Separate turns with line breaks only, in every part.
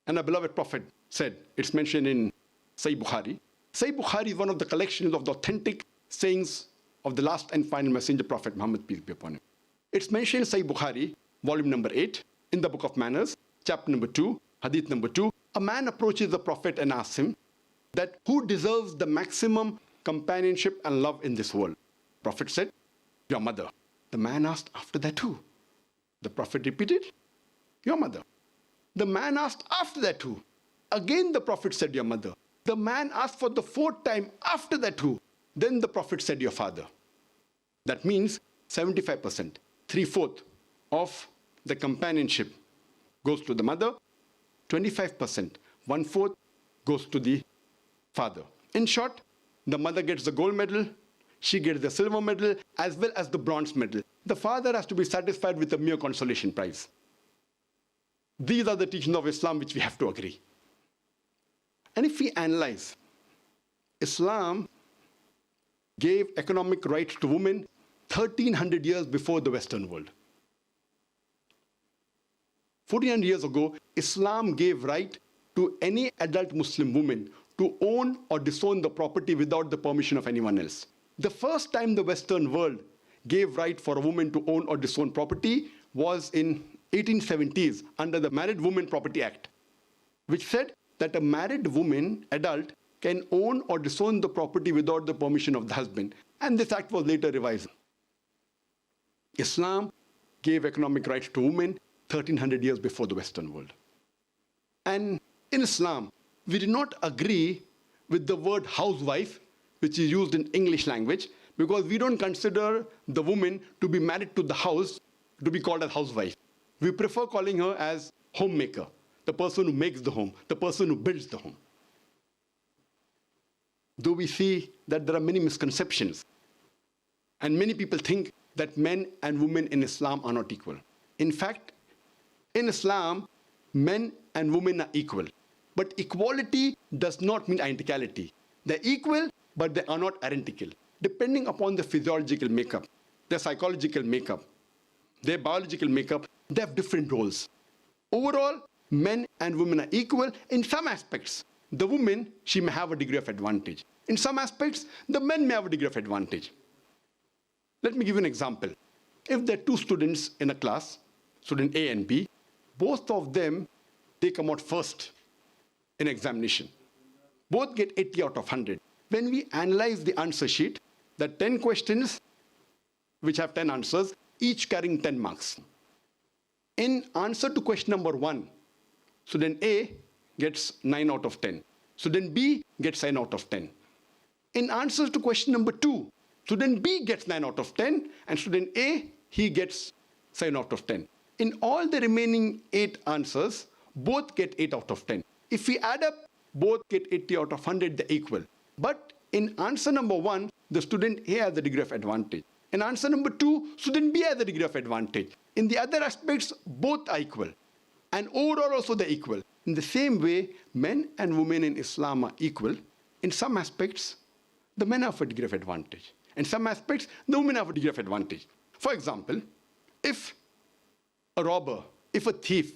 And our beloved Prophet said, it's mentioned in Sahih Bukhari. Sahih Bukhari is one of the collections of the authentic sayings of the last and final messenger, Prophet Muhammad, peace be upon him. It's mentioned in Sahih Bukhari, volume number 8, in the book of manners, chapter number 2, hadith number 2. A man approaches the Prophet and asks him that who deserves the maximum companionship and love in this world? Prophet said, your mother. The man asked, after that who? The Prophet repeated, your mother. The man asked, after that who? Again the Prophet said, your mother. The man asked for the fourth time, after that who? Then the Prophet said, your father. That means 75%, 3/4 of the companionship goes to the mother, 25%, 1/4 goes to the father. In short, the mother gets the gold medal, she gets the silver medal, as well as the bronze medal. The father has to be satisfied with a mere consolation prize. These are the teachings of Islam which we have to agree. And if we analyze, Islam gave economic rights to women 1300 years before the Western world. 1400 years ago, Islam gave right to any adult Muslim woman to own or disown the property without the permission of anyone else. The first time the Western world gave right for a woman to own or disown property was in 1870s under the Married Women Property Act, which said that a married woman, adult, can own or disown the property without the permission of the husband. And this act was later revised. Islam gave economic rights to women 1300 years before the Western world. And in Islam, we do not agree with the word housewife, which is used in English language, because we don't consider the woman to be married to the house to be called as housewife. We prefer calling her as homemaker, the person who makes the home, the person who builds the home. Though we see that there are many misconceptions, and many people think that men and women in Islam are not equal. In fact, in Islam, men and women are equal. But equality does not mean identicality. They're equal, but they are not identical. Depending upon the physiological makeup, their psychological makeup, their biological makeup, they have different roles. Overall, men and women are equal in some aspects. The woman, she may have a degree of advantage. In some aspects, the men may have a degree of advantage. Let me give you an example. If there are two students in a class, student A and B, both of them, they come out first in examination. Both get 80 out of 100. When we analyze the answer sheet, there are 10 questions which have 10 answers, each carrying 10 marks. In answer to question number 1, student A gets 9 out of 10. Student B gets 9 out of 10. In answer to question number 2, student B gets 9 out of 10, and student A, he gets 7 out of 10. In all the remaining 8 answers, both get 8 out of 10. If we add up, both get 80 out of 100, they're equal. But in answer number 1, the student A has a degree of advantage. In answer number 2, student B has a degree of advantage. In the other aspects, both are equal. And overall also they're equal. In the same way, men and women in Islam are equal. In some aspects, the men have a degree of advantage. In some aspects, the women have a degree of advantage. For example, if a robber, if a thief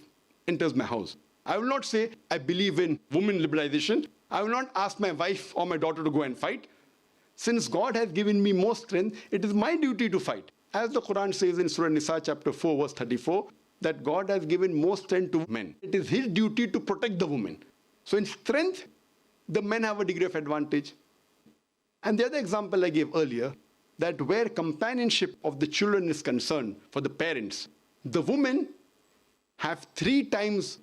enters my house, I will not say, I believe in women liberalization. I will not ask my wife or my daughter to go and fight. Since God has given me more strength, it is my duty to fight. As the Quran says in Surah Nisa chapter 4 verse 34, that God has given more strength to men. It is his duty to protect the women. So in strength, the men have a degree of advantage. And the other example I gave earlier, that where companionship of the children is concerned for the parents, the women have 3 times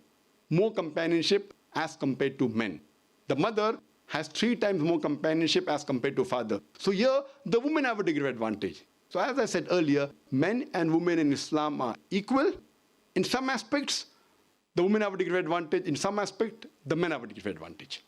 more companionship as compared to men. The mother has 3 times more companionship as compared to father. So here, the women have a degree of advantage. So as I said earlier, men and women in Islam are equal. In some aspects, the women have a degree of advantage. In some aspect, the men have a degree of advantage.